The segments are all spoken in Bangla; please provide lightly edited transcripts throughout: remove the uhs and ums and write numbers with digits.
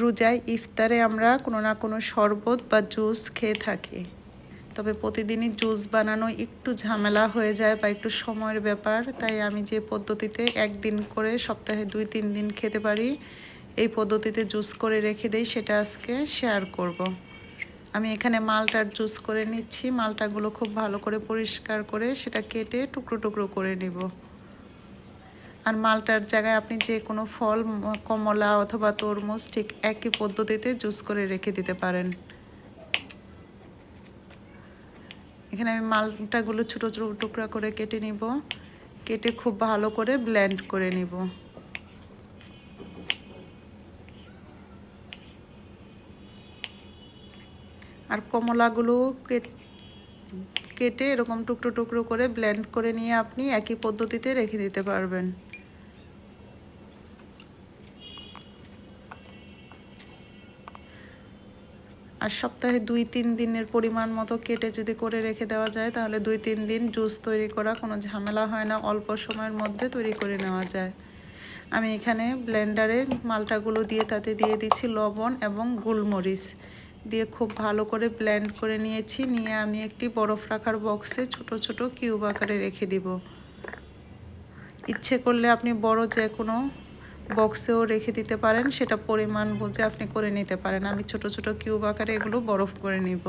রোজায় ইফতারে আমরা কোনো না কোনো শরবত বা জুস খেয়ে থাকি, তবে প্রতিদিনই জুস বানানো একটু ঝামেলা হয়ে যায় বা একটু সময়ের ব্যাপার। তাই আমি যে পদ্ধতিতে একদিন করে সপ্তাহে 2-3 দিন খেতে পারি, এই পদ্ধতিতে জুস করে রেখে দেই, সেটা আজকে শেয়ার করব। আমি এখানে মালটার জুস করে নিচ্ছি। মালটাগুলো খুব ভালো করে পরিষ্কার করে সেটা কেটে টুকরো টুকরো করে নেব। আর মালটার জায়গায় আপনি যে কোনো ফল, কমলা অথবা তরমুজ, ঠিক একই পদ্ধতিতে জুস করে রেখে দিতে পারেন। এখানে আমি মালটাগুলো ছোটো ছোটো টুকরা করে কেটে নিব, কেটে খুব ভালো করে ব্লেন্ড করে নিব। আর কমলাগুলো কেটে এরকম টুকরো টুকরো করে ব্লেন্ড করে নিয়ে আপনি একই পদ্ধতিতে রেখে দিতে পারবেন। আর সপ্তাহে 2-3 দিনের পরিমাণ মতো কেটে যদি করে রেখে দেওয়া যায়, তাহলে 2-3 দিন জুস তৈরি করা কোনো ঝামেলা হয় না, অল্প সময়ের মধ্যে তৈরি করে নেওয়া যায়। আমি এখানে ব্লেন্ডারে মালটাগুলো দিয়ে তাতে দিয়ে দিচ্ছি লবণ এবং গোলমরিচ দিয়ে খুব ভালো করে ব্লেন্ড করে নিয়েছি। নিয়ে আমি একটি বরফ রাখার বক্সে ছোট ছোট কিউব আকারে রেখে দিব। ইচ্ছে করলে আপনি বড় যে কোনো বক্সেও রেখে দিতে পারেন, সেটা পরিমাণ বুঝে আপনি করে নিতে পারেন। আমি ছোট ছোট কিউব আকারে এগুলো বরফ করে নিব।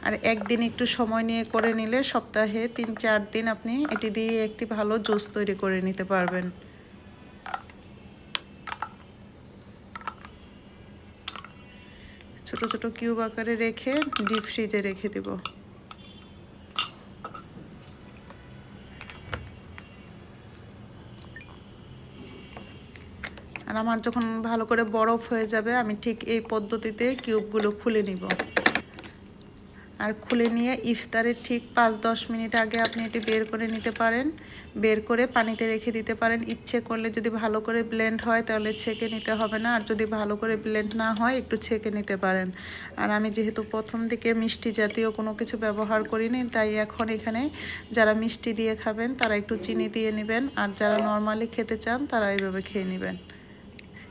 আর একদিন একটু সময় নিয়ে করে নিলে সপ্তাহে 3-4 দিন আপনি এটি দিয়ে একটি ভালো জুস তৈরি করে নিতে পারবেন। ছোট ছোট কিউব আকারে রেখে ডিপ ফ্রিজে রেখে দেব। আর আমার যখন ভালো করে বরফ হয়ে যাবে, আমি ঠিক এই পদ্ধতিতে কিউবগুলো খুলে নিব। আর খুলে নিয়ে ইফতারের ঠিক 5-10 মিনিট আগে আপনি এটি বের করে নিতে পারেন। বের করে পানিতে রেখে দিতে পারেন। ইচ্ছে করলে যদি ভালো করে ব্লেন্ড হয় তাহলে ছেঁকে নিতে হবে না, আর যদি ভালো করে ব্লেন্ড না হয় একটু ছেঁকে নিতে পারেন। আর আমি যেহেতু প্রথম দিকে মিষ্টি জাতীয় কোনো কিছু ব্যবহার করিনি, তাই এখন এখানে যারা মিষ্টি দিয়ে খাবেন তারা একটু চিনি দিয়ে নেবেন, আর যারা নর্মালি খেতে চান তারা এইভাবে খেয়ে নেবেন।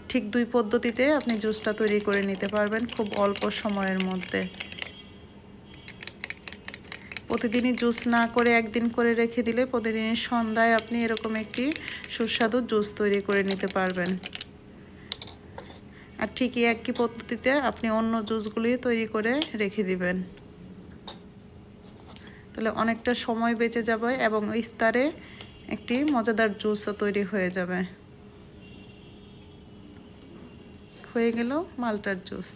ঠিক 2 পদ্ধতিতে আপনি জুসটা তৈরি করে নিতে পারবেন খুব অল্প সময়ের মধ্যে। প্রতিদিনই জুস না করে একদিন করে রেখে দিলে প্রতিদিনের সন্ধ্যায় আপনি এরকম একটি সুস্বাদু জুস তৈরি করে নিতে পারবেন। আর ঠিকই একই পদ্ধতিতে আপনি অন্য জুসগুলি তৈরি করে রেখে দিবেন, তাহলে অনেকটা সময় বেঁচে যাবে এবং ইফতারে একটি মজাদার জুসও তৈরি হয়ে যাবে। হয়ে গেল মালটার জুস।